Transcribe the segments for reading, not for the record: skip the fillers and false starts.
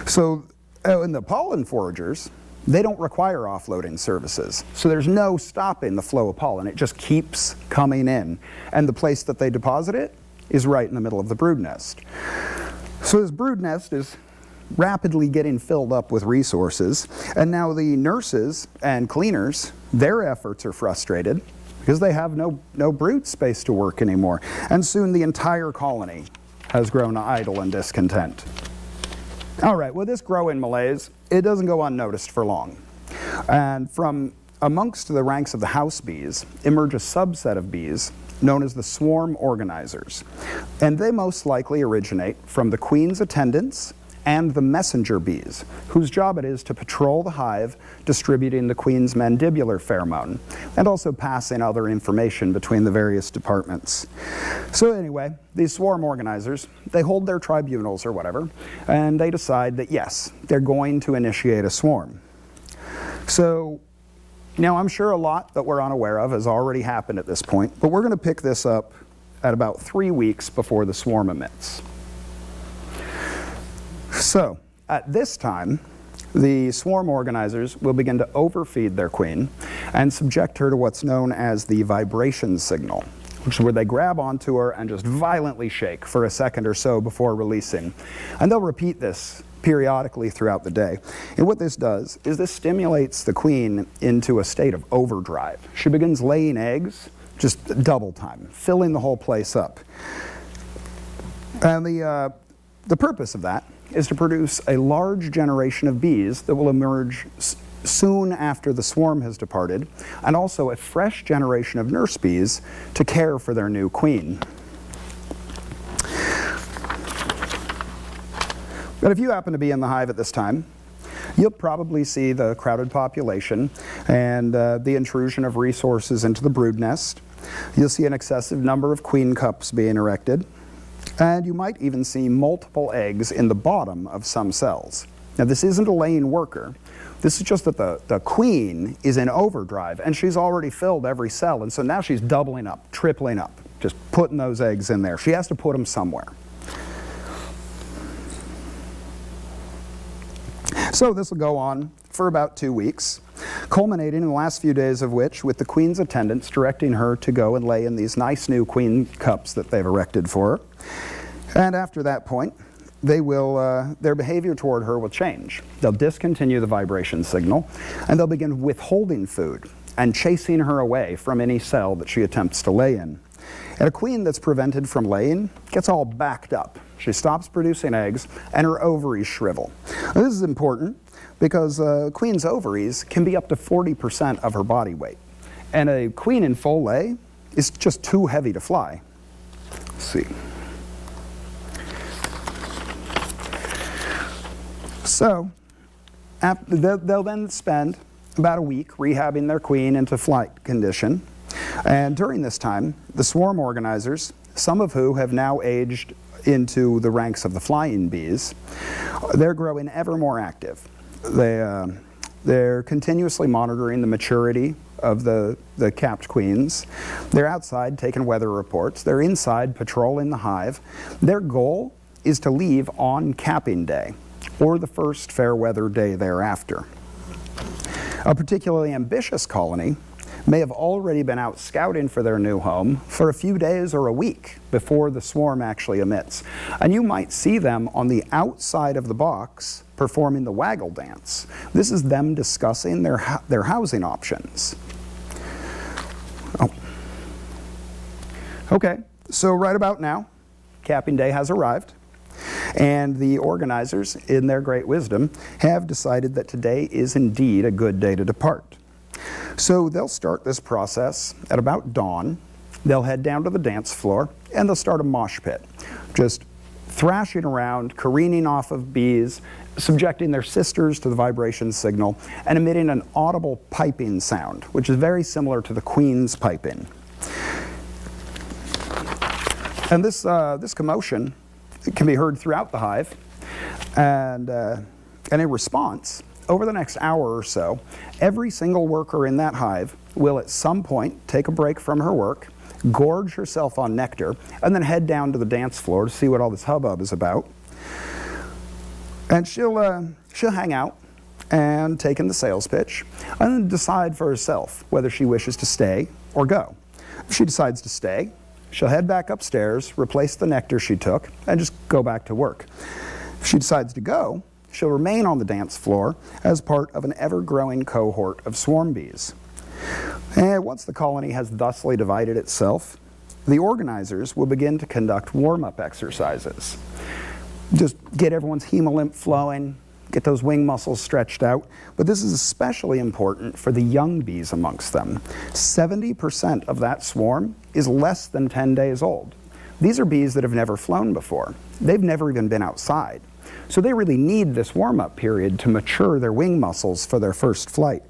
So in the pollen foragers, they don't require offloading services. So there's no stopping the flow of pollen. It just keeps coming in. And the place that they deposit it is right in the middle of the brood nest. So this brood nest is rapidly getting filled up with resources. And now the nurses and cleaners, their efforts are frustrated because they have no brood space to work anymore. And soon the entire colony has grown idle and discontent. All right, well, this growing malaise, it doesn't go unnoticed for long. And from amongst the ranks of the house bees emerge a subset of bees known as the swarm organizers. And they most likely originate from the queen's attendants and the messenger bees, whose job it is to patrol the hive, distributing the queen's mandibular pheromone, and also passing other information between the various departments. So anyway, these swarm organizers, they hold their tribunals or whatever, and they decide that yes, they're going to initiate a swarm. So now I'm sure a lot that we're unaware of has already happened at this point, but we're going to pick this up at about 3 weeks before the swarm emits. So, at this time, the swarm organizers will begin to overfeed their queen and subject her to what's known as the vibration signal, which is where they grab onto her and just violently shake for a second or so before releasing. And they'll repeat this periodically throughout the day. And what this does is this stimulates the queen into a state of overdrive. She begins laying eggs just double time, filling the whole place up. And the purpose of that is to produce a large generation of bees that will emerge soon after the swarm has departed, and also a fresh generation of nurse bees to care for their new queen. But if you happen to be in the hive at this time, you'll probably see the crowded population and the intrusion of resources into the brood nest. You'll see an excessive number of queen cups being erected. And you might even see multiple eggs in the bottom of some cells. Now this isn't a laying worker. This is just that the queen is in overdrive and she's already filled every cell, and so now she's doubling up, tripling up, just putting those eggs in there. She has to put them somewhere. So this will go on for about 2 weeks, culminating in the last few days of which with the queen's attendants directing her to go and lay in these nice new queen cups that they've erected for her. And after that point, they will, their behavior toward her will change. They'll discontinue the vibration signal, and they'll begin withholding food and chasing her away from any cell that she attempts to lay in. And a queen that's prevented from laying gets all backed up. She stops producing eggs, and her ovaries shrivel. Now, this is important because a queen's ovaries can be up to 40% of her body weight. And a queen in full lay is just too heavy to fly. Let's see. So, they'll then spend about a week rehabbing their queen into flight condition. And during this time, the swarm organizers, some of who have now aged into the ranks of the flying bees, they're growing ever more active. They're continuously monitoring the maturity of the capped queens. They're outside taking weather reports. They're inside patrolling the hive. Their goal is to leave on capping day, or the first fair weather day thereafter. A particularly ambitious colony may have already been out scouting for their new home for a few days or a week before the swarm actually emits. And you might see them on the outside of the box performing the waggle dance. This is them discussing their housing options. Oh. Okay, so right about now, capping day has arrived. And the organizers, in their great wisdom, have decided that today is indeed a good day to depart. So they'll start this process at about dawn. They'll head down to the dance floor and they'll start a mosh pit, just thrashing around, careening off of bees, subjecting their sisters to the vibration signal, and emitting an audible piping sound, which is very similar to the queen's piping. And this commotion can be heard throughout the hive, and in response, over the next hour or so, every single worker in that hive will at some point take a break from her work, gorge herself on nectar, and then head down to the dance floor to see what all this hubbub is about. And she'll hang out and take in the sales pitch and then decide for herself whether she wishes to stay or go. If she decides to stay, she'll head back upstairs, replace the nectar she took, and just go back to work. If she decides to go, she'll remain on the dance floor as part of an ever-growing cohort of swarm bees. And once the colony has thusly divided itself, the organizers will begin to conduct warm-up exercises. Just get everyone's hemolymph flowing, get those wing muscles stretched out. But this is especially important for the young bees amongst them. 70% of that swarm is less than 10 days old. These are bees that have never flown before. They've never even been outside. So they really need this warm-up period to mature their wing muscles for their first flight.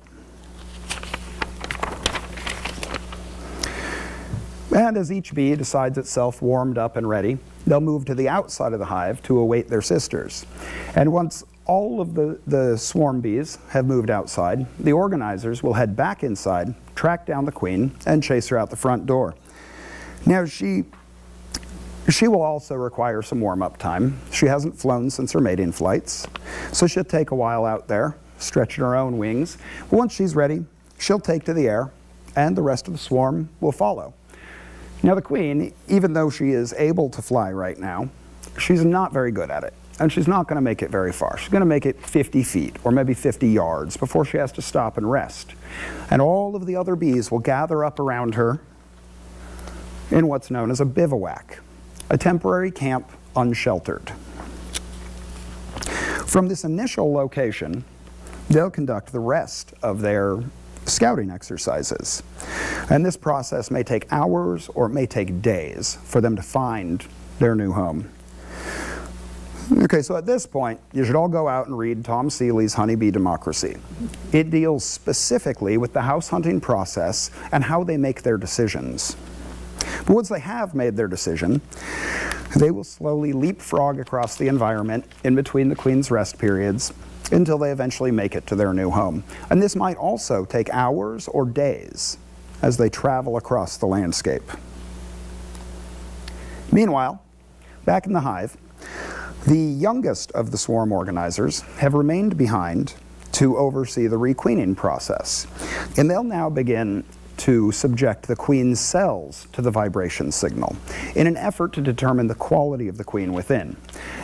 And as each bee decides itself warmed up and ready, they'll move to the outside of the hive to await their sisters. And once all of the swarm bees have moved outside, the organizers will head back inside, track down the queen, and chase her out the front door. Now she will also require some warm-up time. She hasn't flown since her mating flights, so she'll take a while out there, stretching her own wings. But once she's ready, she'll take to the air, and the rest of the swarm will follow. Now the queen, even though she is able to fly right now, she's not very good at it. And she's not going to make it very far. She's going to make it 50 feet or maybe 50 yards before she has to stop and rest. And all of the other bees will gather up around her in what's known as a bivouac, a temporary camp unsheltered. From this initial location, they'll conduct the rest of their scouting exercises. And this process may take hours or it may take days for them to find their new home. Okay, so at this point, you should all go out and read Tom Seeley's Honeybee Democracy. It deals specifically with the house hunting process and how they make their decisions. But once they have made their decision, they will slowly leapfrog across the environment in between the queen's rest periods until they eventually make it to their new home. And this might also take hours or days as they travel across the landscape. Meanwhile, back in the hive, the youngest of the swarm organizers have remained behind to oversee the requeening process. And they'll now begin to subject the queen's cells to the vibration signal in an effort to determine the quality of the queen within.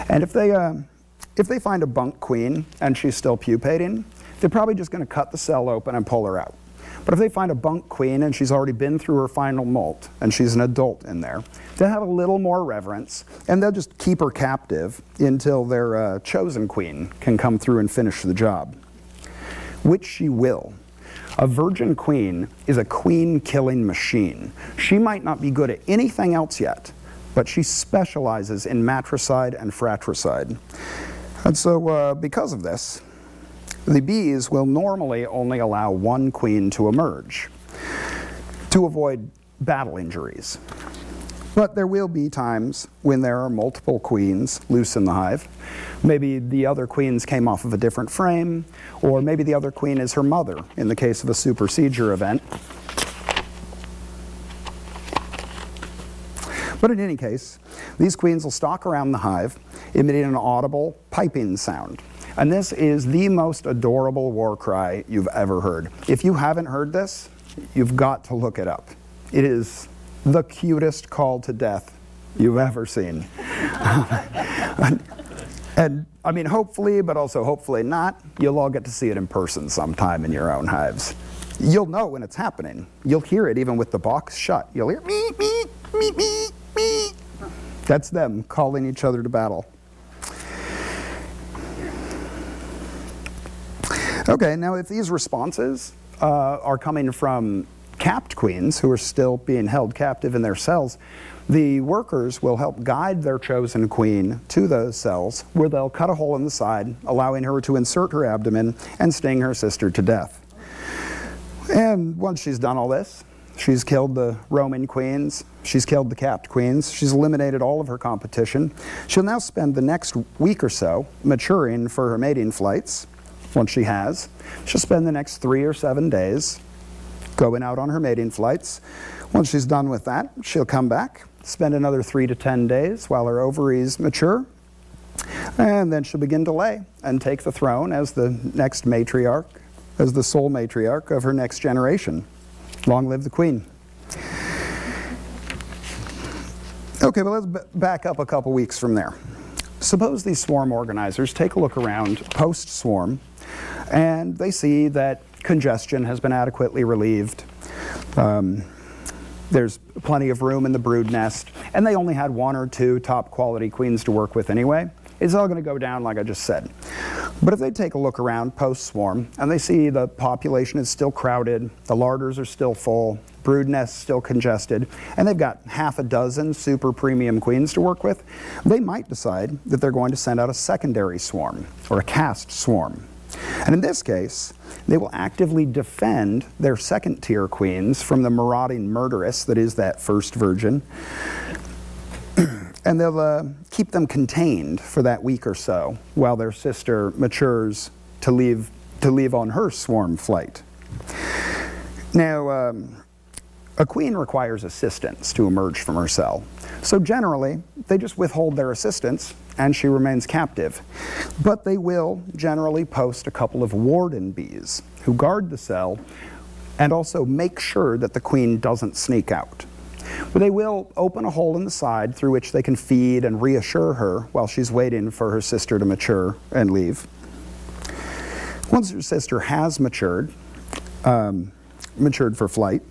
And if they find a bunk queen and she's still pupating, they're probably just going to cut the cell open and pull her out. But if they find a bunk queen and she's already been through her final molt and she's an adult in there, they'll have a little more reverence and they'll just keep her captive until their chosen queen can come through and finish the job. Which she will. A virgin queen is a queen-killing machine. She might not be good at anything else yet, but she specializes in matricide and fratricide. And so because of this, the bees will normally only allow one queen to emerge to avoid battle injuries. But there will be times when there are multiple queens loose in the hive. Maybe the other queens came off of a different frame, or maybe the other queen is her mother in the case of a supersedure event. But in any case, these queens will stalk around the hive, emitting an audible piping sound. And this is the most adorable war cry you've ever heard. If you haven't heard this, you've got to look it up. It is the cutest call to death you've ever seen. And I mean, hopefully, but also hopefully not, you'll all get to see it in person sometime in your own hives. You'll know when it's happening. You'll hear it even with the box shut. You'll hear meep, meep, meep, meep, meep. That's them calling each other to battle. Okay, now if these responses are coming from capped queens who are still being held captive in their cells, the workers will help guide their chosen queen to those cells where they'll cut a hole in the side, allowing her to insert her abdomen and sting her sister to death. And once she's done all this, she's killed the roaming queens, she's killed the capped queens, she's eliminated all of her competition. She'll now spend the next week or so maturing for her mating flights. Once she has, she'll spend the next 3 or 7 days going out on her mating flights. Once she's done with that, she'll come back, spend another 3 to 10 days while her ovaries mature, And then she'll begin to lay and take the throne as the next matriarch, as the sole matriarch of her next generation. Long live the queen. Okay, but let's back up a couple weeks from there. Suppose these swarm organizers take a look around post-swarm, and they see that congestion has been adequately relieved. There's plenty of room in the brood nest, and they only had 1 or 2 top quality queens to work with anyway. It's all going to go down like I just said. But if they take a look around post-swarm and they see the population is still crowded, the larders are still full, brood nests still congested, and they've got half a dozen super premium queens to work with, they might decide that they're going to send out a secondary swarm or a cast swarm. And in this case, they will actively defend their second-tier queens from the marauding murderess that is that first virgin. And they'll keep them contained for that week or so while their sister matures to leave on her swarm flight. Now, a queen requires assistance to emerge from her cell. So generally, they just withhold their assistance and she remains captive. But they will generally post a couple of warden bees who guard the cell and also make sure that the queen doesn't sneak out. But they will open a hole in the side through which they can feed and reassure her while she's waiting for her sister to mature and leave. Once her sister has matured for flight,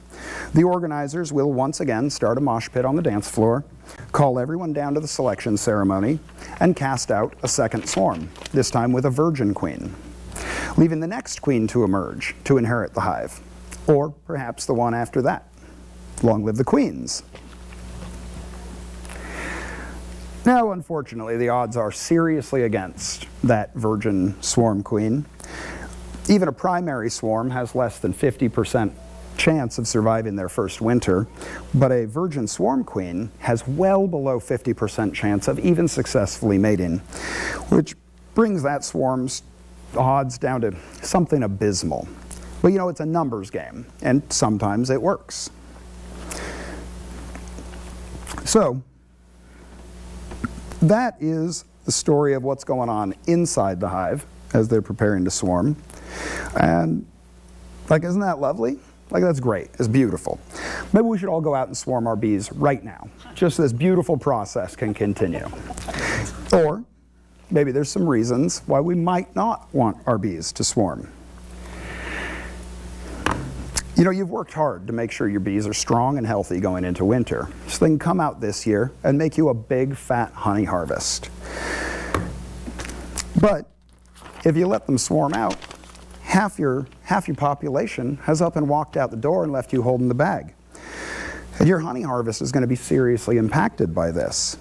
the organizers will once again start a mosh pit on the dance floor, call everyone down to the selection ceremony, and cast out a second swarm, this time with a virgin queen, leaving the next queen to emerge to inherit the hive, or perhaps the one after that. Long live the queens. Now, unfortunately, the odds are seriously against that virgin swarm queen. Even a primary swarm has less than 50% chance of surviving their first winter, but a virgin swarm queen has well below 50% chance of even successfully mating, which brings that swarm's odds down to something abysmal. But you know, it's a numbers game, and sometimes it works. So, that is the story of what's going on inside the hive as they're preparing to swarm. And, like, isn't that lovely? Like, that's great. It's beautiful. Maybe we should all go out and swarm our bees right now. Just so this beautiful process can continue. Or, maybe there's some reasons why we might not want our bees to swarm. You know, you've worked hard to make sure your bees are strong and healthy going into winter, so they can come out this year and make you a big fat honey harvest. But if you let them swarm out, half your population has up and walked out the door and left you holding the bag. And your honey harvest is going to be seriously impacted by this.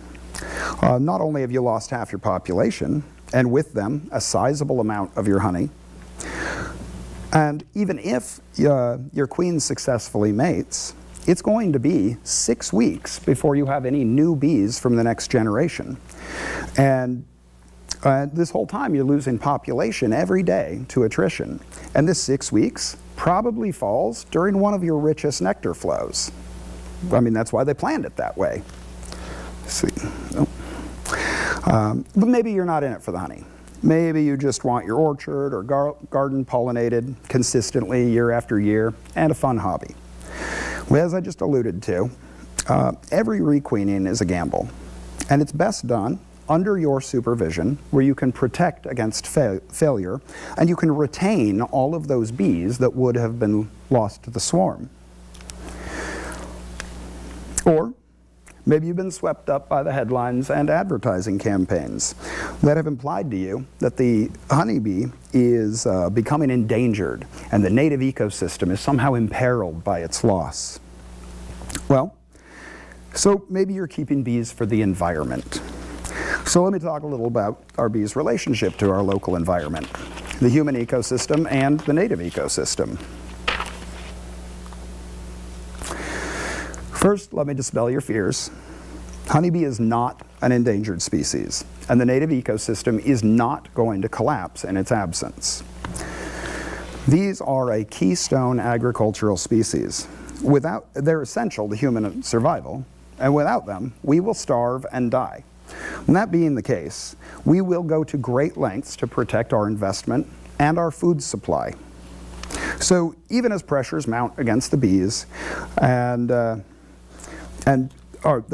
Not only have you lost half your population, and with them a sizable amount of your honey, and even if your queen successfully mates, it's going to be 6 weeks before you have any new bees from the next generation. And this whole time you're losing population every day to attrition. And this 6 weeks probably falls during one of your richest nectar flows. I mean, that's why they planned it that way. Let's see. Oh. But maybe you're not in it for the honey. Maybe you just want your orchard or garden pollinated consistently year after year and a fun hobby. Well, as I just alluded to, every requeening is a gamble, and it's best done under your supervision where you can protect against failure and you can retain all of those bees that would have been lost to the swarm. Or maybe you've been swept up by the headlines and advertising campaigns that have implied to you that the honeybee is becoming endangered and the native ecosystem is somehow imperiled by its loss. Well, so maybe you're keeping bees for the environment. So let me talk a little about our bees' relationship to our local environment, the human ecosystem and the native ecosystem. First, let me dispel your fears. Honeybee is not an endangered species, and the native ecosystem is not going to collapse in its absence. These are a keystone agricultural species. They're essential to human survival, and without them, we will starve and die. And that being the case, we will go to great lengths to protect our investment and our food supply. So even as pressures mount against the bees and the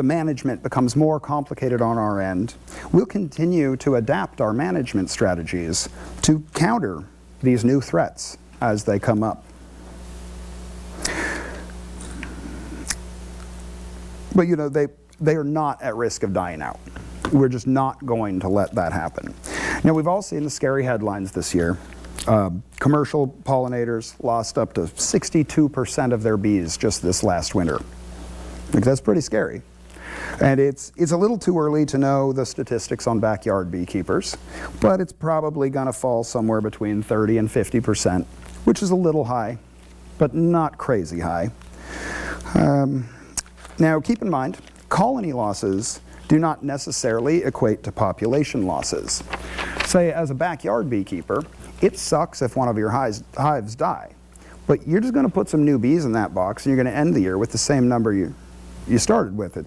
management becomes more complicated on our end, we'll continue to adapt our management strategies to counter these new threats as they come up. But you know, they are not at risk of dying out. We're just not going to let that happen. Now, we've all seen the scary headlines this year. Commercial pollinators lost up to 62% of their bees just this last winter. Like, that's pretty scary. And it's a little too early to know the statistics on backyard beekeepers, but it's probably going to fall somewhere between 30 and 50%, which is a little high, but not crazy high. Now, keep in mind, colony losses do not necessarily equate to population losses. Say, as a backyard beekeeper, it sucks if one of your hives die, but you're just going to put some new bees in that box and you're going to end the year with the same number you started with.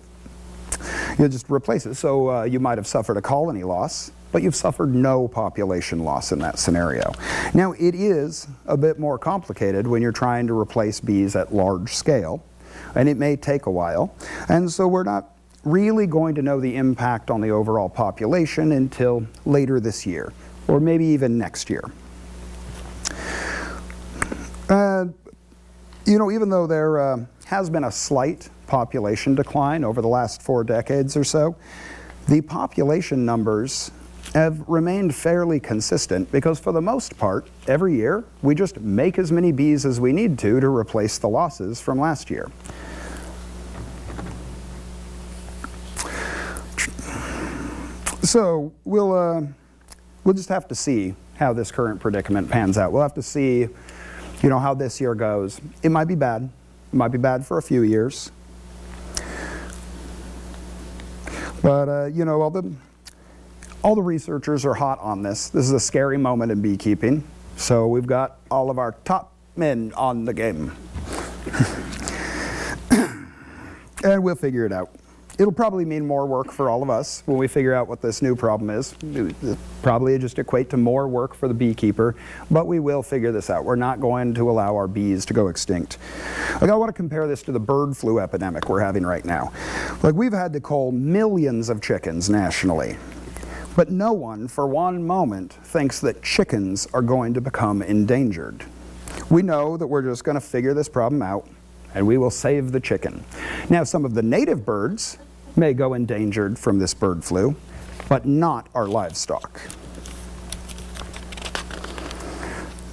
You'll just replace it. So you might have suffered a colony loss, but you've suffered no population loss in that scenario. Now, it is a bit more complicated when you're trying to replace bees at large scale, and it may take a while. And so we're not really going to know the impact on the overall population until later this year, or maybe even next year. You know, even though there has been a slight population decline over the last 4 decades or so, the population numbers have remained fairly consistent because for the most part, every year, we just make as many bees as we need to replace the losses from last year. So we'll just have to see how this current predicament pans out. We'll have to see, you know, how this year goes. It might be bad. It might be bad for a few years. But you know, all the researchers are hot on this. This is a scary moment in beekeeping. So we've got all of our top men on the game. And we'll figure it out. It'll probably mean more work for all of us when we figure out what this new problem is. It'll probably just equate to more work for the beekeeper, but we will figure this out. We're not going to allow our bees to go extinct. Like, I want to compare this to the bird flu epidemic we're having right now. Like, we've had to cull millions of chickens nationally, but no one for one moment thinks that chickens are going to become endangered. We know that we're just going to figure this problem out, and we will save the chicken. Now, some of the native birds may go endangered from this bird flu, but not our livestock.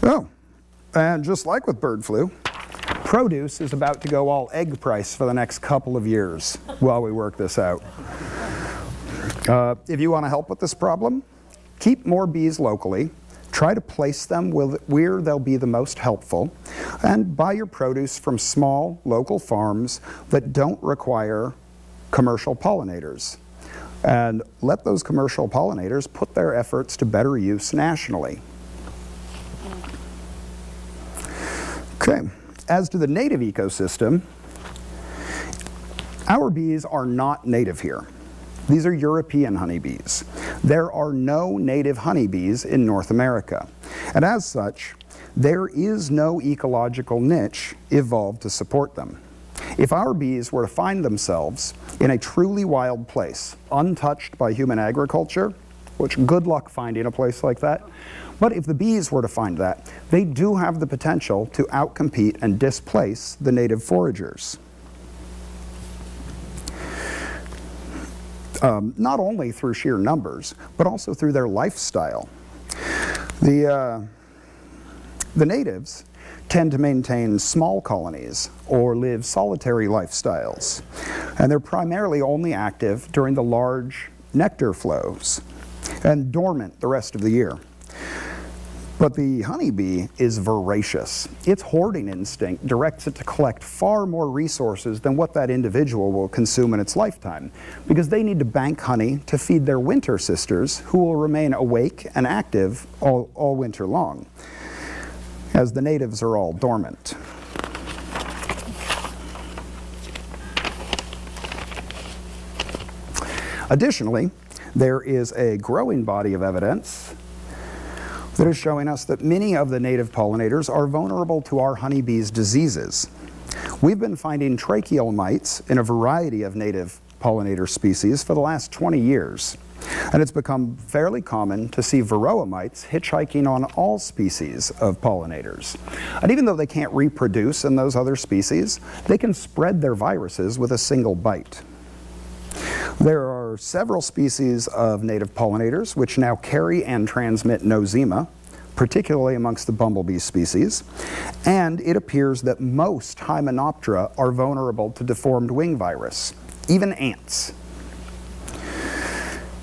Oh, and just like with bird flu, produce is about to go all egg price for the next couple of years while we work this out. If you want to help with this problem, keep more bees locally, try to place them where they'll be the most helpful, and buy your produce from small local farms that don't require commercial pollinators. And let those commercial pollinators put their efforts to better use nationally. Okay, as to the native ecosystem, our bees are not native here. These are European honeybees. There are no native honeybees in North America. And as such, there is no ecological niche evolved to support them. If our bees were to find themselves in a truly wild place, untouched by human agriculture, which good luck finding a place like that, but if the bees were to find that, they do have the potential to outcompete and displace the native foragers. Not only through sheer numbers, but also through their lifestyle. The natives tend to maintain small colonies or live solitary lifestyles, and they're primarily only active during the large nectar flows and dormant the rest of the year. But the honeybee is voracious. Its hoarding instinct directs it to collect far more resources than what that individual will consume in its lifetime, because they need to bank honey to feed their winter sisters, who will remain awake and active all winter long, as the natives are all dormant. Additionally, there is a growing body of evidence that is showing us that many of the native pollinators are vulnerable to our honeybees' diseases. We've been finding tracheal mites in a variety of native pollinator species for the last 20 years. And it's become fairly common to see varroa mites hitchhiking on all species of pollinators. And even though they can't reproduce in those other species, they can spread their viruses with a single bite. There are several species of native pollinators which now carry and transmit nosema, particularly amongst the bumblebee species, and it appears that most Hymenoptera are vulnerable to deformed wing virus, even ants.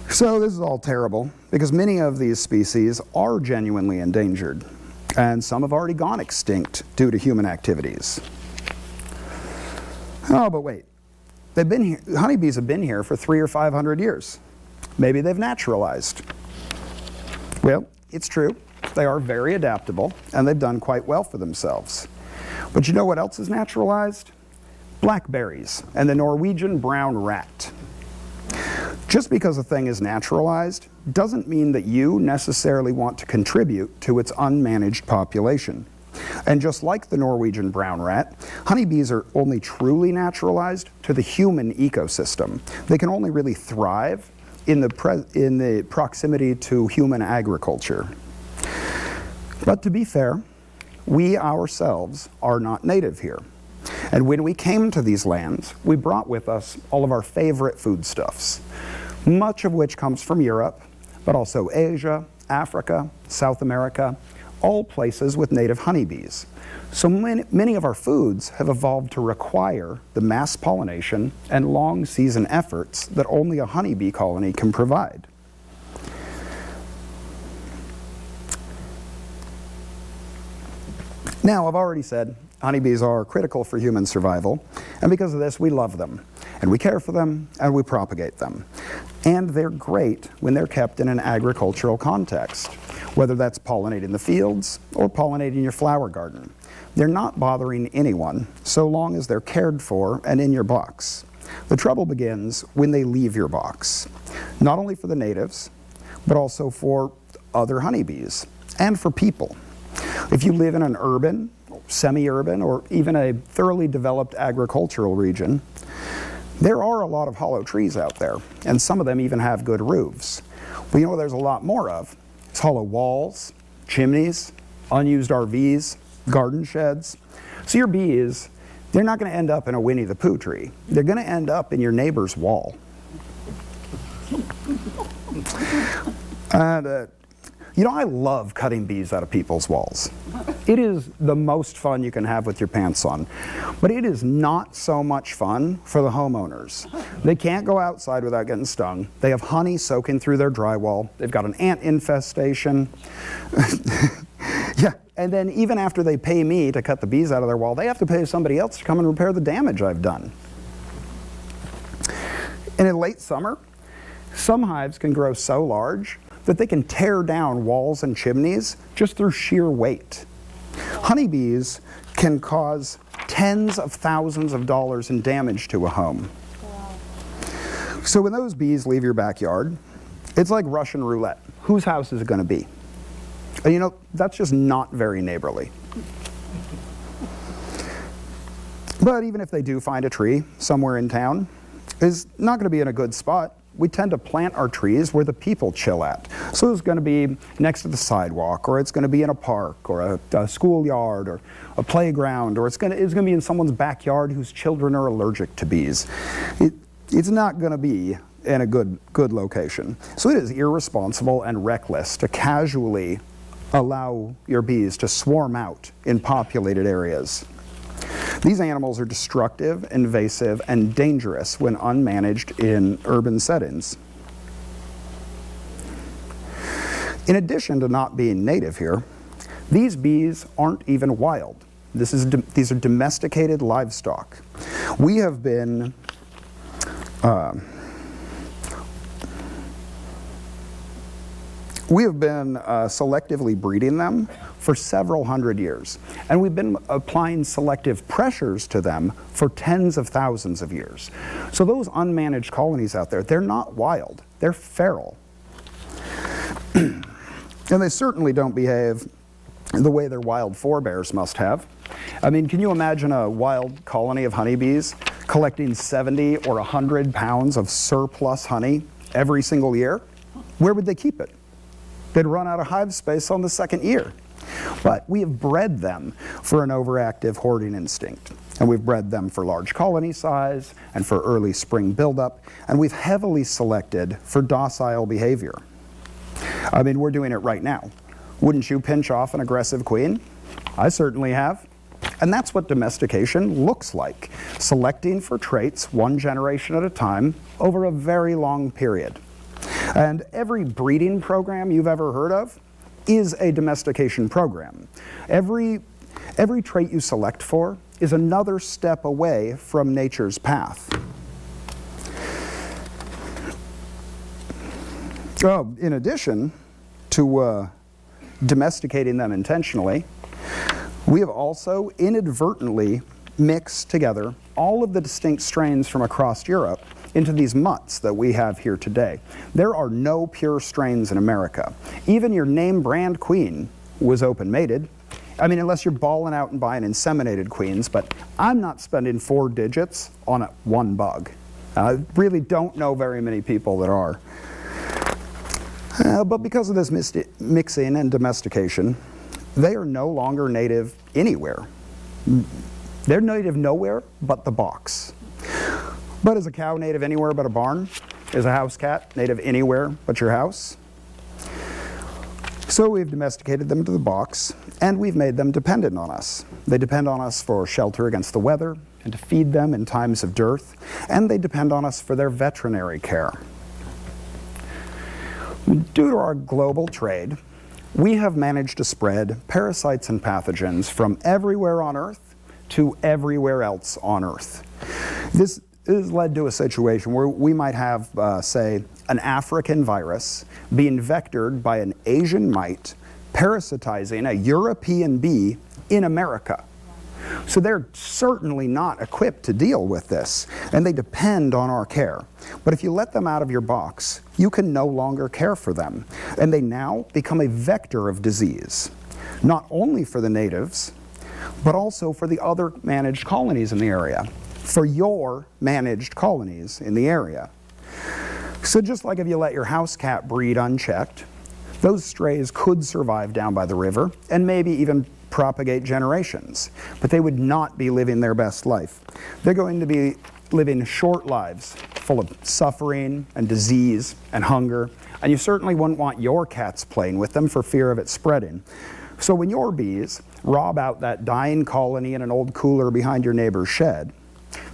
So this is all terrible because many of these species are genuinely endangered, and some have already gone extinct due to human activities. Oh, but wait. They've been here, honeybees have been here for 300 or 500 years. Maybe they've naturalized. Well, it's true. They are very adaptable, and they've done quite well for themselves. But you know what else is naturalized? Blackberries and the Norwegian brown rat. Just because a thing is naturalized doesn't mean that you necessarily want to contribute to its unmanaged population. And just like the Norwegian brown rat, honeybees are only truly naturalized to the human ecosystem. They can only really thrive in the proximity to human agriculture. But to be fair, we ourselves are not native here. And when we came to these lands, we brought with us all of our favorite foodstuffs, much of which comes from Europe, but also Asia, Africa, South America, all places with native honeybees. So many of our foods have evolved to require the mass pollination and long season efforts that only a honeybee colony can provide. Now, I've already said honeybees are critical for human survival, and because of this, we love them, and we care for them, and we propagate them. And they're great when they're kept in an agricultural context, whether that's pollinating the fields or pollinating your flower garden. They're not bothering anyone so long as they're cared for and in your box. The trouble begins when they leave your box, not only for the natives, but also for other honeybees and for people. If you live in an urban, semi-urban, or even a thoroughly developed agricultural region, there are a lot of hollow trees out there, and some of them even have good roofs. But you know what there's a lot more of? It's hollow walls, chimneys, unused RVs, garden sheds. So your bees, they're not going to end up in a Winnie the Pooh tree. They're going to end up in your neighbor's wall. And you know, I love cutting bees out of people's walls. It is the most fun you can have with your pants on. But it is not so much fun for the homeowners. They can't go outside without getting stung. They have honey soaking through their drywall. They've got an ant infestation. Yeah, and then even after they pay me to cut the bees out of their wall, they have to pay somebody else to come and repair the damage I've done. And in late summer, some hives can grow so large that they can tear down walls and chimneys just through sheer weight. Honeybees can cause tens of thousands of dollars in damage to a home. Wow. So when those bees leave your backyard, it's like Russian roulette. Whose house is it going to be? And you know, that's just not very neighborly. But even if they do find a tree somewhere in town, it's not going to be in a good spot. We tend to plant our trees where the people chill at. So it's going to be next to the sidewalk, or it's going to be in a park, or a schoolyard, or a playground, or it's going to be in someone's backyard whose children are allergic to bees. It's not going to be in a good location. So it is irresponsible and reckless to casually allow your bees to swarm out in populated areas. These animals are destructive, invasive, and dangerous when unmanaged in urban settings. In addition to not being native here, these bees aren't even wild. These are domesticated livestock. We have been selectively breeding them for several hundred years, and we've been applying selective pressures to them for tens of thousands of years. So those unmanaged colonies out there, they're not wild. they're feral. And they certainly don't behave the way their wild forebears must have. I mean, can you imagine a wild colony of honeybees collecting 70 or 100 pounds of surplus honey every single year? Where would they keep it? They'd run out of hive space on the second year. But we have bred them for an overactive hoarding instinct. And we've bred them for large colony size and for early spring buildup. And we've heavily selected for docile behavior. I mean, we're doing it right now. Wouldn't you pinch off an aggressive queen? I certainly have. And that's what domestication looks like, selecting for traits one generation at a time over a very long period. And every breeding program you've ever heard of is a domestication program. Every trait you select for is another step away from nature's path. In addition to domesticating them intentionally, we have also inadvertently mixed together all of the distinct strains from across Europe into these mutts that we have here today. There are no pure strains in America. Even your name brand queen was open-mated. I mean, unless you're balling out and buying inseminated queens, but I'm not spending 4 digits on one bug. I really don't know very many people that are. But because of this mixing and domestication, they are no longer native anywhere. They're native nowhere but the box. But is a cow native anywhere but a barn? Is a house cat native anywhere but your house? So we've domesticated them to the box, and we've made them dependent on us. They depend on us for shelter against the weather, and to feed them in times of dearth, and they depend on us for their veterinary care. Due to our global trade, we have managed to spread parasites and pathogens from everywhere on Earth to everywhere else on Earth. This has led to a situation where we might have, say, an African virus being vectored by an Asian mite parasitizing a European bee in America. So they're certainly not equipped to deal with this, and they depend on our care. But if you let them out of your box, you can no longer care for them, and they now become a vector of disease, not only for the natives, but also for the other managed colonies in the area, for your managed colonies in the area. So just like if you let your house cat breed unchecked, those strays could survive down by the river and maybe even propagate generations, but they would not be living their best life. They're going to be living short lives full of suffering and disease and hunger, and you certainly wouldn't want your cats playing with them for fear of it spreading. So when your bees rob out that dying colony in an old cooler behind your neighbor's shed,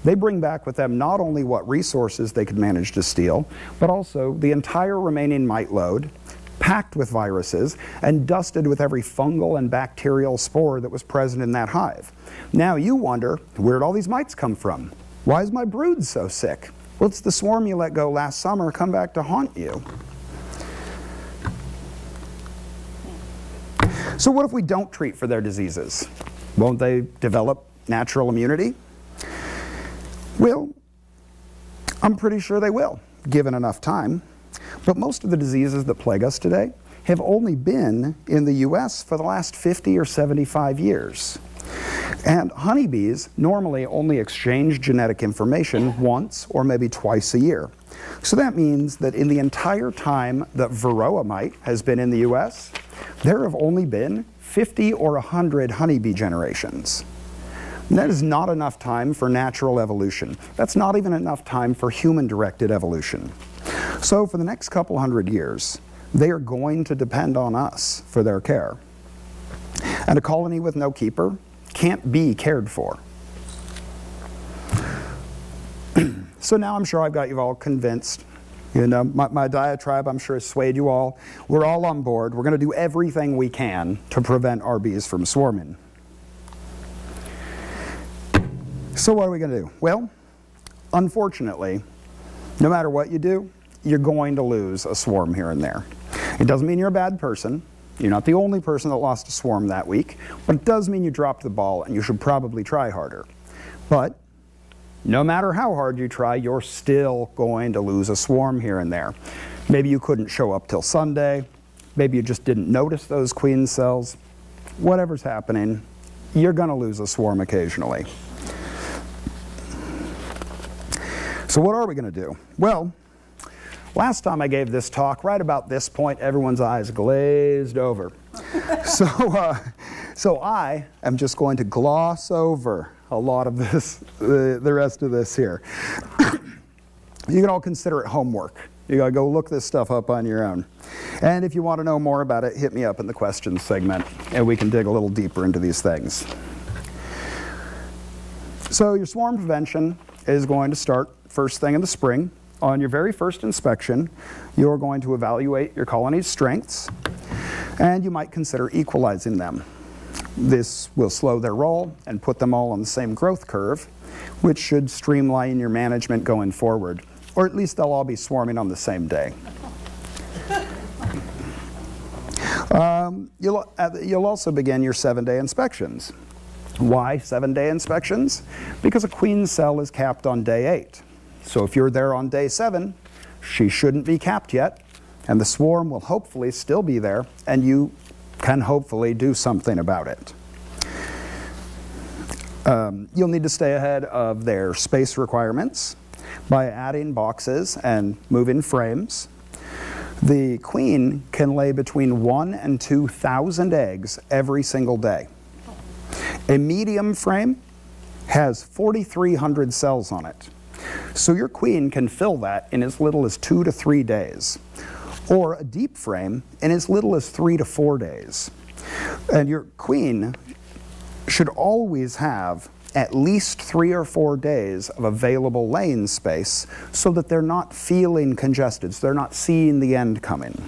they bring back with them not only what resources they could manage to steal, but also the entire remaining mite load, packed with viruses and dusted with every fungal and bacterial spore that was present in that hive. Now you wonder, where'd all these mites come from? Why is my brood so sick? Well, it's the swarm you let go last summer come back to haunt you. So what if we don't treat for their diseases? Won't they develop natural immunity? Well, I'm pretty sure they will, given enough time. But most of the diseases that plague us today have only been in the US for the last 50 or 75 years. And honeybees normally only exchange genetic information once or maybe twice a year. So that means that in the entire time that Varroa mite has been in the US, there have only been 50 or 100 honeybee generations. And that is not enough time for natural evolution. That's not even enough time for human-directed evolution. So for the next couple hundred years, they are going to depend on us for their care. And a colony with no keeper can't be cared for. So now I'm sure I've got you all convinced. You know, my diatribe, I'm sure, has swayed you all. We're all on board. We're going to do everything we can to prevent our bees from swarming. So what are we going to do? Well, unfortunately, no matter what you do, you're going to lose a swarm here and there. It doesn't mean you're a bad person. You're not the only person that lost a swarm that week, but it does mean you dropped the ball and you should probably try harder. But no matter how hard you try, you're still going to lose a swarm here and there. Maybe you couldn't show up till Sunday. Maybe you just didn't notice those queen cells. Whatever's happening, you're going to lose a swarm occasionally. So what are we going to do? Well, last time I gave this talk, right about this point, everyone's eyes glazed over. So I am just going to gloss over a lot of this, the rest of this here. You can all consider it homework. You gotta go look this stuff up on your own. And if you want to know more about it, hit me up in the questions segment and we can dig a little deeper into these things. So your swarm prevention is going to start first thing in the spring. On your very first inspection, you're going to evaluate your colony's strengths and you might consider equalizing them. This will slow their roll and put them all on the same growth curve, which should streamline your management going forward. Or at least they'll all be swarming on the same day. You'll also begin your 7-day inspections. Why 7-day inspections? Because a queen cell is capped on day 8. So if you're there on day 7, she shouldn't be capped yet, and the swarm will hopefully still be there, and you can hopefully do something about it. You'll need to stay ahead of their space requirements by adding boxes and moving frames. The queen can lay between 1,000 and 2,000 eggs every single day. A medium frame has 4,300 cells on it. So your queen can fill that in as little as 2 to 3 days, or a deep frame in as little as 3 to 4 days. And your queen should always have at least 3 or 4 days of available laying space so that they're not feeling congested, so they're not seeing the end coming.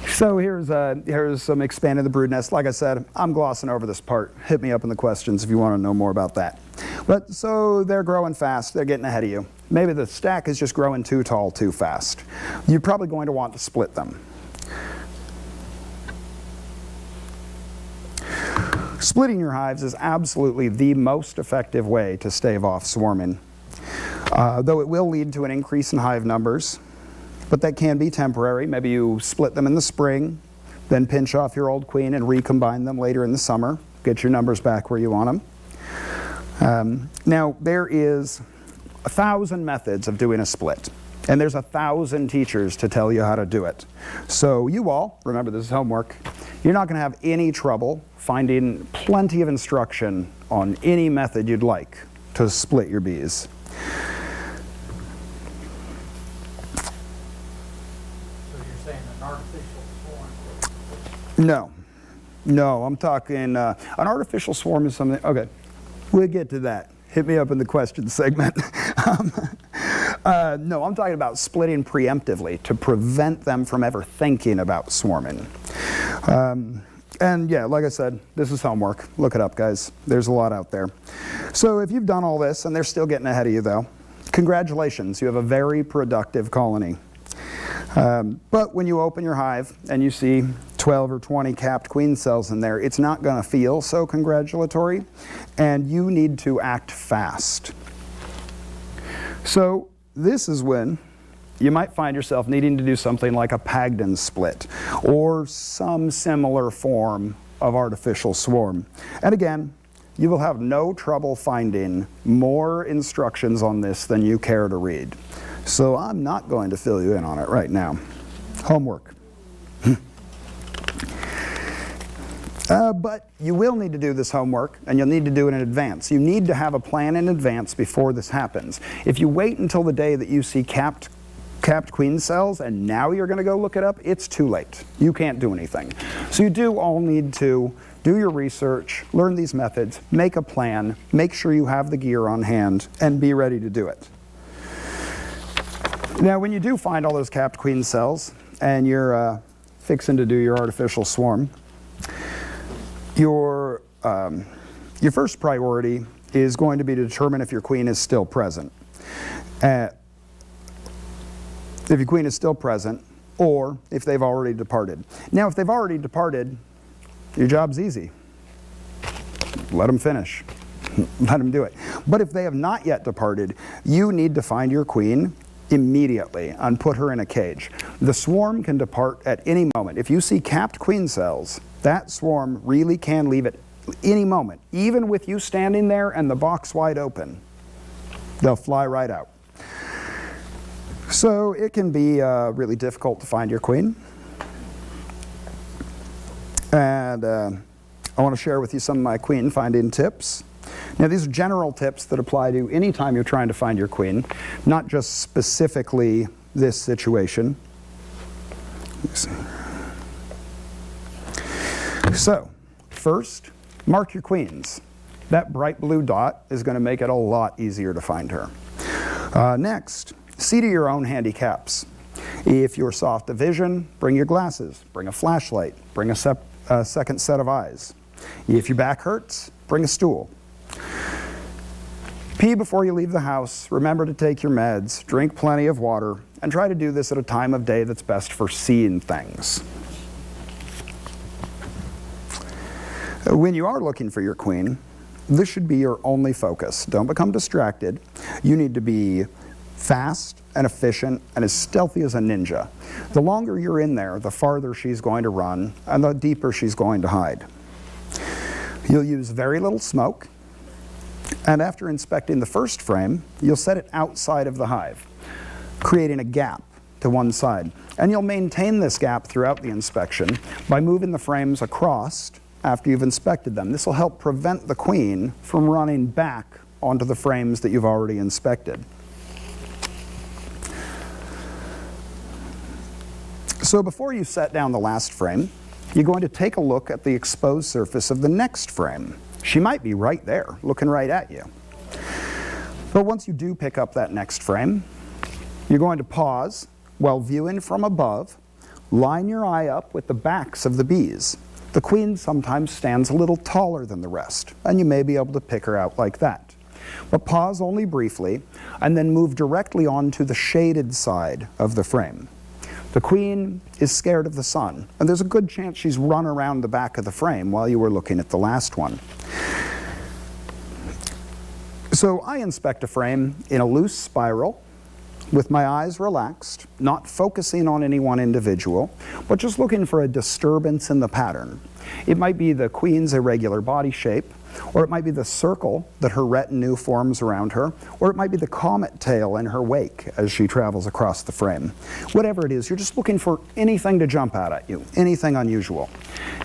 So here's some expanding the brood nest. Like I said, I'm glossing over this part. Hit me up in the questions if you want to know more about that. But so they're growing fast, they're getting ahead of you. Maybe the stack is just growing too tall too fast. You're probably going to want to split them. Splitting your hives is absolutely the most effective way to stave off swarming. Though it will lead to an increase in hive numbers, but that can be temporary. Maybe you split them in the spring, then pinch off your old queen and recombine them later in the summer, get your numbers back where you want them. Now, there is 1,000 methods of doing a split, and there's 1,000 teachers to tell you how to do it. So you all, remember this is homework, you're not going to have any trouble finding plenty of instruction on any method you'd like to split your bees. So you're saying an artificial swarm? No, I'm talking, an artificial swarm is something, okay, we'll get to that. Hit me up in the questions segment. No, I'm talking about splitting preemptively to prevent them from ever thinking about swarming. And yeah, like I said, this is homework. Look it up, guys. There's a lot out there. So if you've done all this and they're still getting ahead of you though, congratulations, you have a very productive colony. But when you open your hive and you see 12 or 20 capped queen cells in there, it's not going to feel so congratulatory, and you need to act fast. So this is when you might find yourself needing to do something like a Pagden split or some similar form of artificial swarm. And again, you will have no trouble finding more instructions on this than you care to read. So I'm not going to fill you in on it right now. Homework. But you will need to do this homework, and you'll need to do it in advance. You need to have a plan in advance before this happens. If you wait until the day that you see capped queen cells and now you're going to go look it up, it's too late. You can't do anything. So you do all need to do your research, learn these methods, make a plan, make sure you have the gear on hand, and be ready to do it. Now, when you do find all those capped queen cells and you're fixing to do your artificial swarm, your first priority is going to be to determine if your queen is still present. If your queen is still present, or if they've already departed. Now, if they've already departed, your job's easy. Let them finish. let them do it. But if they have not yet departed, you need to find your queen immediately and put her in a cage. The swarm can depart at any moment. If you see capped queen cells, that swarm really can leave at any moment. Even with you standing there and the box wide open, they'll fly right out. So it can be really difficult to find your queen. And I want to share with you some of my queen finding tips. Now, these are general tips that apply to any time you're trying to find your queen, not just specifically this situation. So, first, mark your queens. That bright blue dot is going to make it a lot easier to find her. Next, see to your own handicaps. If you're soft of vision, bring your glasses, bring a flashlight, bring a second set of eyes. If your back hurts, bring a stool. Pee before you leave the house, remember to take your meds, drink plenty of water, and try to do this at a time of day that's best for seeing things. When you are looking for your queen, this should be your only focus. Don't become distracted. You need to be fast and efficient and as stealthy as a ninja. The longer you're in there, the farther she's going to run and the deeper she's going to hide. You'll use very little smoke, and after inspecting the first frame, you'll set it outside of the hive, creating a gap to one side. And you'll maintain this gap throughout the inspection by moving the frames across after you've inspected them. This will help prevent the queen from running back onto the frames that you've already inspected. So before you set down the last frame, you're going to take a look at the exposed surface of the next frame. She might be right there, looking right at you. But once you do pick up that next frame, you're going to pause while viewing from above. Line your eye up with the backs of the bees. The queen sometimes stands a little taller than the rest, and you may be able to pick her out like that. But pause only briefly, and then move directly onto the shaded side of the frame. The queen is scared of the sun, and there's a good chance she's run around the back of the frame while you were looking at the last one. So I inspect a frame in a loose spiral with my eyes relaxed, not focusing on any one individual, but just looking for a disturbance in the pattern. It might be the queen's irregular body shape, or it might be the circle that her retinue forms around her, or it might be the comet tail in her wake as she travels across the frame. Whatever it is, you're just looking for anything to jump out at you, anything unusual.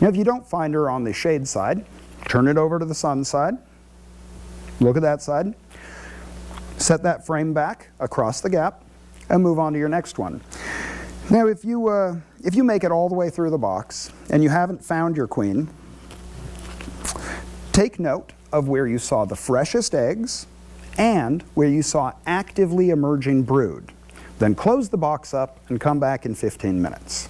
Now, if you don't find her on the shade side, turn it over to the sun side, look at that side, set that frame back across the gap, and move on to your next one. Now, if you make it all the way through the box and you haven't found your queen, take note of where you saw the freshest eggs and where you saw actively emerging brood. Then close the box up and come back in 15 minutes.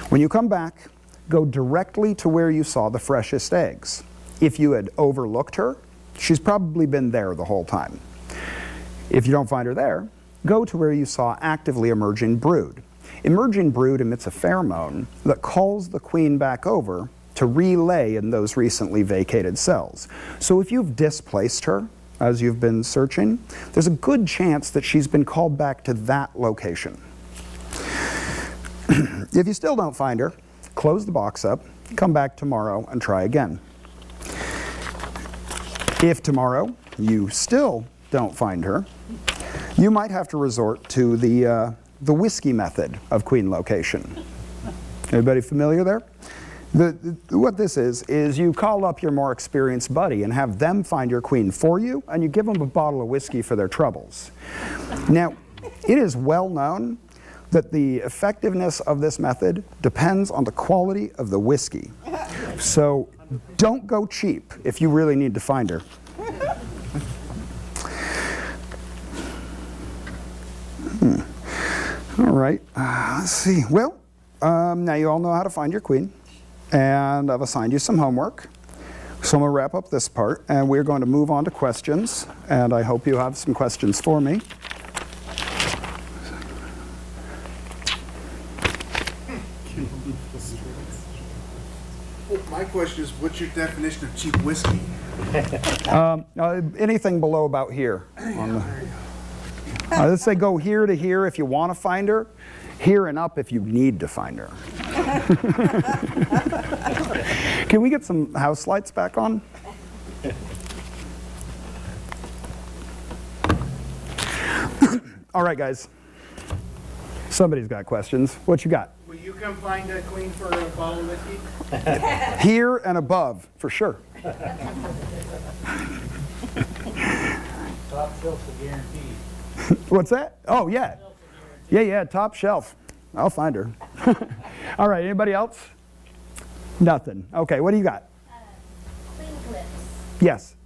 When you come back, go directly to where you saw the freshest eggs. If you had overlooked her, she's probably been there the whole time. If you don't find her there, go to where you saw actively emerging brood. Emerging brood emits a pheromone that calls the queen back over to relay in those recently vacated cells. So if you've displaced her as you've been searching, there's a good chance that she's been called back to that location. If you still don't find her, close the box up, come back tomorrow and try again. If tomorrow you still don't find her, you might have to resort to the whiskey method of queen location. Everybody familiar there? What this is you call up your more experienced buddy and have them find your queen for you, and you give them a bottle of whiskey for their troubles. Now, it is well known that the effectiveness of this method depends on the quality of the whiskey. So don't go cheap if you really need to find her. All right, let's see. Well, now you all know how to find your queen, and I've assigned you some homework. So I'm going to wrap up this part, and we're going to move on to questions, and I hope you have some questions for me. My question is, what's your definition of cheap whiskey? Anything below about here. Let's say go here to here if you want to find her, here and up if you need to find her. Can we get some house lights back on? All right, guys. Somebody's got questions. What you got? Will you come find a queen for a bottle of whiskey? Here and above, for sure. Top shelf's a guarantee. What's that? Oh, yeah. Yeah, top shelf. I'll find her. All right, anybody else? Nothing. Okay, what do you got? Clean clips. Yes.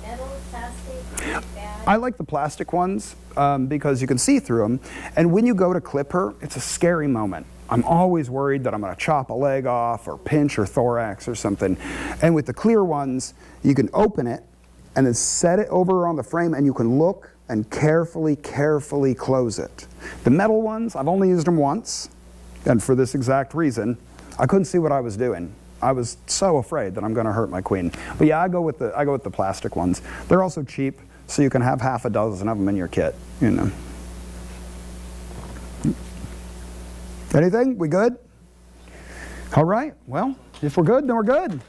Metal, plastic, bag. I like the plastic ones because you can see through them. And when you go to clip her, it's a scary moment. I'm always worried that I'm going to chop a leg off or pinch her thorax or something. And with the clear ones, you can open it and then set it over on the frame and you can look and carefully close it. The metal ones, I've only used them once, and for this exact reason. I couldn't see what I was doing. I was so afraid that I'm going to hurt my queen. But yeah, I go with the plastic ones. They're also cheap, so you can have half a dozen of them in your kit, you know. Anything? We good? All right. Well, if we're good, then we're good.